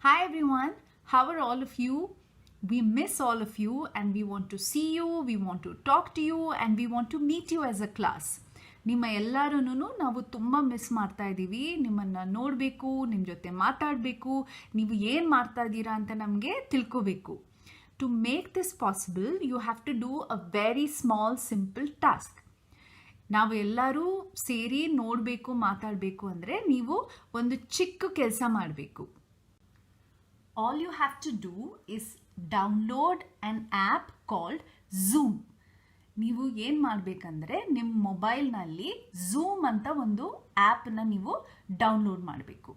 Hi everyone, how are all of you? We miss all of you and we want to see you, we want to talk to you and we want to meet you as a class. ನಿಮ್ಮ ಎಲ್ಲರೂ ನಾವು ತುಂಬ miss ಮಾಡ್ತಾ ಇದ್ದೀವಿ. ನಿಮ್ಮನ್ನು ನೋಡಬೇಕು, ನಿಮ್ಮ ಜೊತೆ ಮಾತಾಡಬೇಕು, ನೀವು ಏನು ಮಾಡ್ತಾ ಇದ್ದೀರಾ ಅಂತ ನಮಗೆ ತಿಳ್ಕೋಬೇಕು. To make this possible, you have to do a very small, simple task. ನಾವು ಎಲ್ಲರೂ ಸೇರಿ ನೋಡಬೇಕು, ಮಾತಾಡಬೇಕು ಅಂದರೆ ನೀವು ಒಂದು ಚಿಕ್ಕ ಕೆಲಸ ಮಾಡಬೇಕು. All you have to do is download an app called Zoom. ನೀವು ಏನು ಮಾಡಬೇಕಂದ್ರೆ ನಿಮ್ಮ ಮೊಬೈಲ್ನಲ್ಲಿ ಝೂಮ್ ಅಂತ ಒಂದು ಆ್ಯಪನ್ನ ನೀವು ಡೌನ್ಲೋಡ್ ಮಾಡಬೇಕು.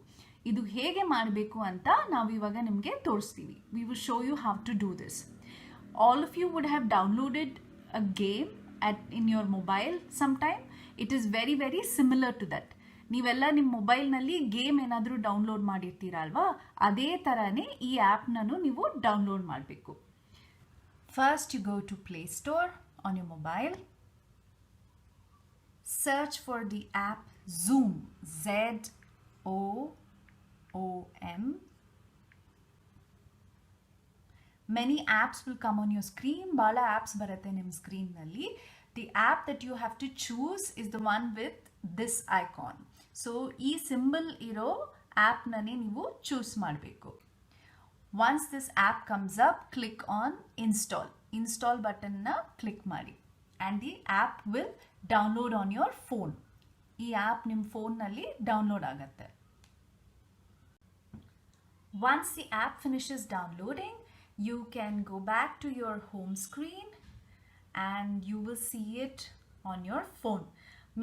ಇದು ಹೇಗೆ ಮಾಡಬೇಕು ಅಂತ ನಾವು ಇವಾಗ ನಿಮಗೆ ತೋರಿಸ್ತೀವಿ. We will show you how to do this. All of you would have downloaded a game in your mobile sometime. It is very very similar to that. ನೀವೆಲ್ಲ ನಿಮ್ಮ ಮೊಬೈಲ್ನಲ್ಲಿ ಗೇಮ್ ಏನಾದರೂ ಡೌನ್ಲೋಡ್ ಮಾಡಿರ್ತೀರಾ ಅಲ್ವಾ, ಅದೇ ಥರನೇ ಈ ಆ್ಯಪ್ನೂ ನೀವು ಡೌನ್ಲೋಡ್ ಮಾಡಬೇಕು. First you go to Play Store on your mobile, search for the app Zoom, ZOOM. Many apps will come on your screen. Bala apps ಬರುತ್ತೆ ನಿಮ್ಮ ಸ್ಕ್ರೀನ್ನಲ್ಲಿ. The app that you have to choose is the one with this icon. So ಈ symbol ಇರೋ ಆ್ಯಪ್ನೇ ನೀವು choose ಮಾಡಬೇಕು. Once this app comes up, click on install. Install ಬಟನ್ನ click ಮಾಡಿ and the app will download on your phone. ಈ app ನಿಮ್ಮ ಫೋನ್ನಲ್ಲಿ download ಆಗುತ್ತೆ. Once the app finishes downloading, you can go back to your home screen and you will see it on your phone.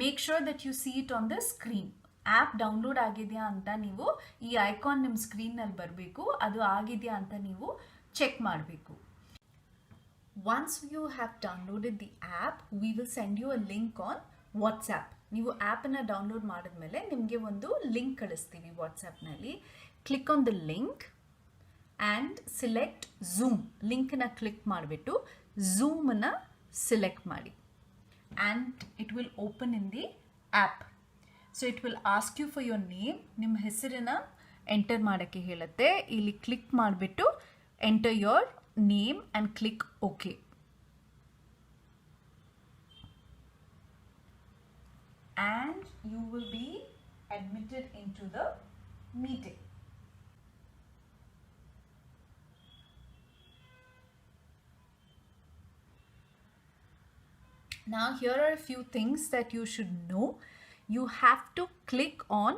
Make sure that you see it on the screen. App download ಆಗಿದೆಯಾ ಅಂತ ನೀವು ಈ icon ನಿಮ್ಮ ಸ್ಕ್ರೀನ್ನಲ್ಲಿ ಬರಬೇಕು. ಅದು ಆಗಿದೆಯಾ ಅಂತ ನೀವು ಚೆಕ್ ಮಾಡಬೇಕು. Once you have downloaded the app, we will send you a link on WhatsApp. ನೀವು ಆ್ಯಪನ್ನು ಡೌನ್ಲೋಡ್ ಮಾಡಿದ್ಮೇಲೆ ನಿಮಗೆ ಒಂದು ಲಿಂಕ್ ಕಳಿಸ್ತೀವಿ ವಾಟ್ಸಪ್ನಲ್ಲಿ. Click on the link and select Zoom. ಲಿಂಕ್ನ ಕ್ಲಿಕ್ ಮಾಡಿಬಿಟ್ಟು ಝೂಮನ್ನು ಸೆಲೆಕ್ಟ್ ಮಾಡಿ and it will open in the app. So it will ask you for your name. ನಿಮ್ಮ ಹೆಸರನ್ನು ಎಂಟರ್ ಮಾಡೋಕ್ಕೆ ಹೇಳುತ್ತೆ. ಇಲ್ಲಿ ಕ್ಲಿಕ್ ಮಾಡಿಬಿಟ್ಟು enter your name and click OK. And you will be admitted into the meeting. Now here are a few things that you should know. You have to click on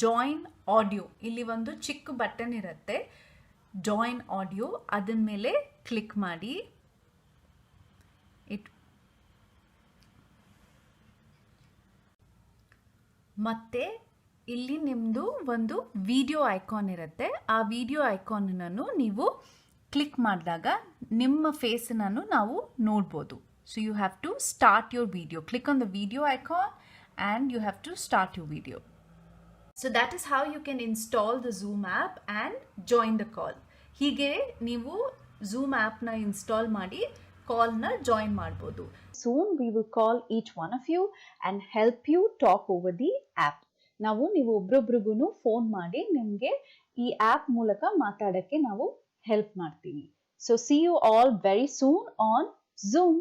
join audio. ಇಲ್ಲಿ ಒಂದು ಚಿಕ್ಕ button ಇರುತ್ತೆ join audio, ಅದರ ಮೇಲೆ click ಮಾಡಿ. ಮತ್ತೆ ಇಲ್ಲಿ ನಿಮ್ಮದು ಒಂದು ವಿಡಿಯೋ ಐಕಾನ್ ಇರುತ್ತೆ. ಆ ವಿಡಿಯೋ ಐಕಾನನ್ನು ನೀವು ಕ್ಲಿಕ್ ಮಾಡಿದಾಗ ನಿಮ್ಮ ಫೇಸನ್ನು ನಾವು ನೋಡ್ಬೋದು. So you have to start your video. Click on the video icon and you have to start your video. So that is how you can install the Zoom app and join the call. ಹೀಗೆ ನೀವು Zoom appನ install ಮಾಡಿ ಕಾಲ್ನ join ಮಾಡ್ಬೋದು. Soon we will call each one of you and help you talk over the app. ನೀವು ಒಬ್ರೊಬ್ರಿಗೂ phone ಮಾಡಿ ನಿಮಗೆ ಈ app ಮೂಲಕ ಮಾತಾಡೋಕ್ಕೆ ನಾವು ಹೆಲ್ಪ್ ಮಾಡ್ತೀವಿ. So see you all very soon on Zoom.